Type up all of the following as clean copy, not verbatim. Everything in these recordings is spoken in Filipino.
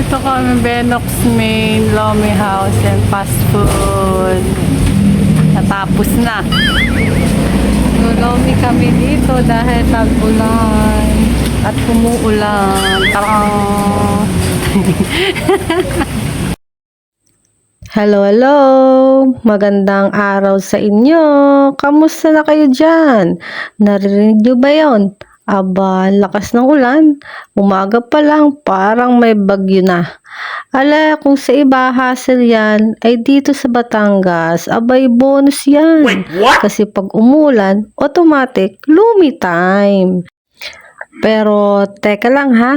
Dito kami, Benox Main, Lomi House and Fast Food. Natapos na. Lomi kami dito dahil tag-ulan at umuulan. Tarang! Hello, hello! Magandang araw sa inyo! Kamusta na kayo dyan? Narinig nyo ba yun? Aba, lakas ng ulan. Umaga pa lang, parang may bagyo na. Ala, kung sa iba hassle yan, ay dito sa Batangas, abay bonus yan. Wait, what? Kasi pag umulan, automatic, lumi time. Pero, teka lang ha,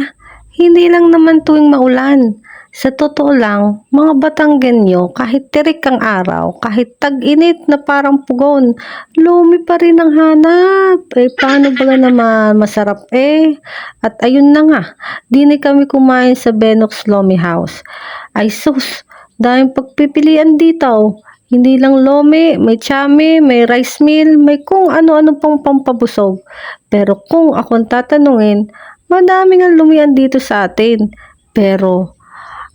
hindi lang naman tuwing maulan. Sa totoo lang, mga Batanggenyo, kahit tirik ang araw, kahit tag-init na parang pugon, lumi pa rin ang hanap. Paano ba naman? Masarap eh. At ayun na nga, di na kami kumain sa Benox Lomi House. Ay sus, daming pagpipilian dito. Hindi lang lomi, may chami, may rice meal, may kung ano-ano pang pampabusog. Pero kung akong tatanungin, madami nga lumian dito sa atin. Pero,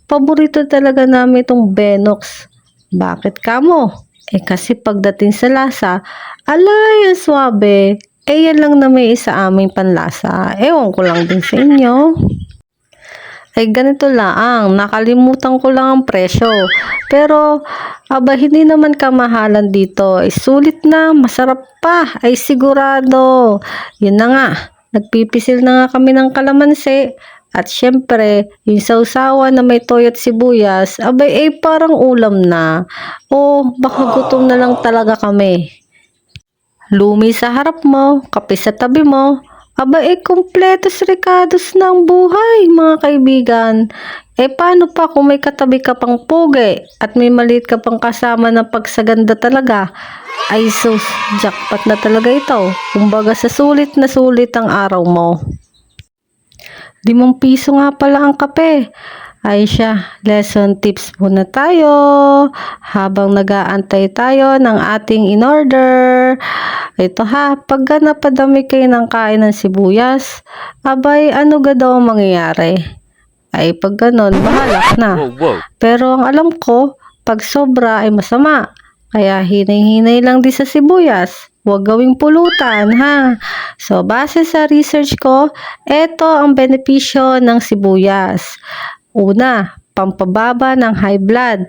paborito talaga namin itong Benox. Bakit kamo? Kasi pagdating sa lasa, alay, ang swabe. Yan lang na may isa aming panlasa. Ewan ko lang din sa inyo. Ganito lang, nakalimutan ko lang ang presyo. Pero, hindi naman kamahalan dito. Sulit na, masarap pa, ay sigurado. Yun na nga, nagpipisil na nga kami ng kalamansi. At syempre, yung sausawan na may toyo at sibuyas, parang ulam na. O, baka gutom na lang talaga kami. Lumi sa harap mo, kape sa tabi mo. Kompletos rekados na ang buhay, mga kaibigan. Paano pa kung may katabi ka pang pugi at may maliit ka pang kasama na pagsaganda talaga? Ay sus, jackpot na talaga ito. Kumbaga sa sulit na sulit ang araw mo. 5 piso nga pala ang kape. Ay siya, lesson tips muna tayo habang nag-aantay tayo ng ating in-order. Ito ha, pagka napadami kayo ng kain ng sibuyas, ano ga daw ang mangyayari? Pag ganon, bahala na. Pero ang alam ko, pag sobra ay masama. Kaya hinay-hinay lang din sa sibuyas. Huwag gawing pulutan, ha? So, base sa research ko, ito ang benepisyo ng sibuyas. Una, pampababa ng high blood.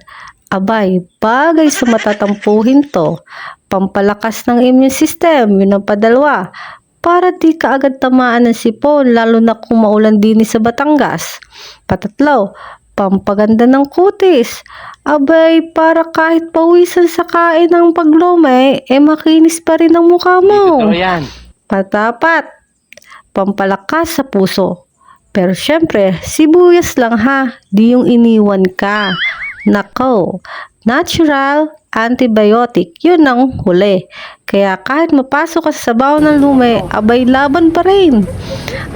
Bagay sa matatampuhin to. Pampalakas ng immune system, yun ang padalwa. Para di ka agad tamaan ng sipon, lalo na kung maulan din sa Batangas. Patatlo, pampaganda ng kutis. Para kahit pawisan sa kain ng paglumay, makinis pa rin ang mukha mo. Ito yan. Patapat, pampalakas sa puso. Pero syempre, sibuyas lang ha, di yung iniwan ka. Nako, natural antibiotic, yun ang huli. Kaya kahit mapasok ka sa sabaw ng lume, laban pa rin.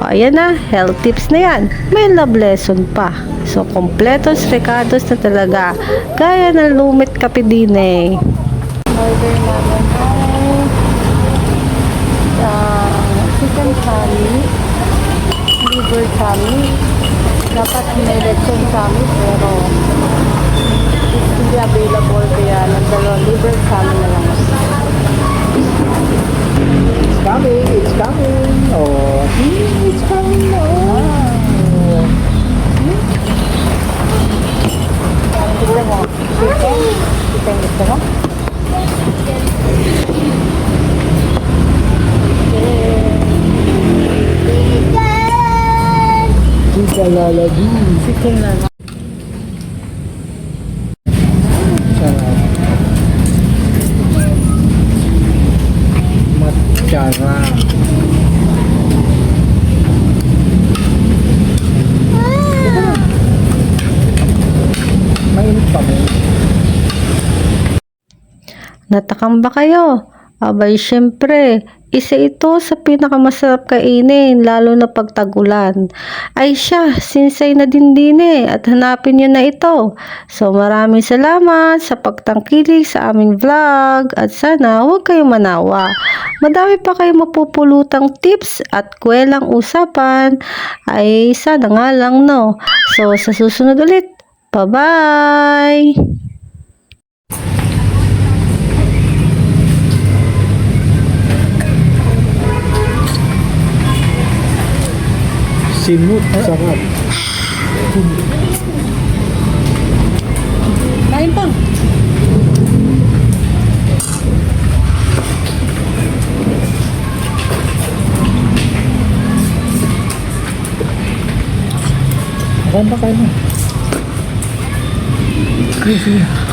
Ayan na, health tips na yan. May love lesson pa. So, kompletos recados na talaga. Gaya ng lumit kape din eh. Order namin ay chicken curry, liver curry. Dapat may lechon curry pero hindi available kaya nagdalawang liver curry na lang. It's coming, it's coming. Oh, it's coming. Oh. Gusto mo? Chicken? Chicken gusto mo? Chicken laladu. Chicken na lang. Sarap. Matchara. Mainit pa mo. Natakam ba kayo? Abay, syempre, isa ito sa pinakamasarap kainin, lalo na pag tag-ulan. Ay siya, sinsay na din at hanapin nyo na ito. So, maraming salamat sa pagtangkilik sa aming vlog at sana huwag kayong manawa. Madami pa kayong mapupulutang tips at kwelang usapan. Ay, sana nga lang, no? So, sa susunod ulit. Bye-bye! Simut, sarap. Kain pa. Kain pa, kain pa. Sige, sige.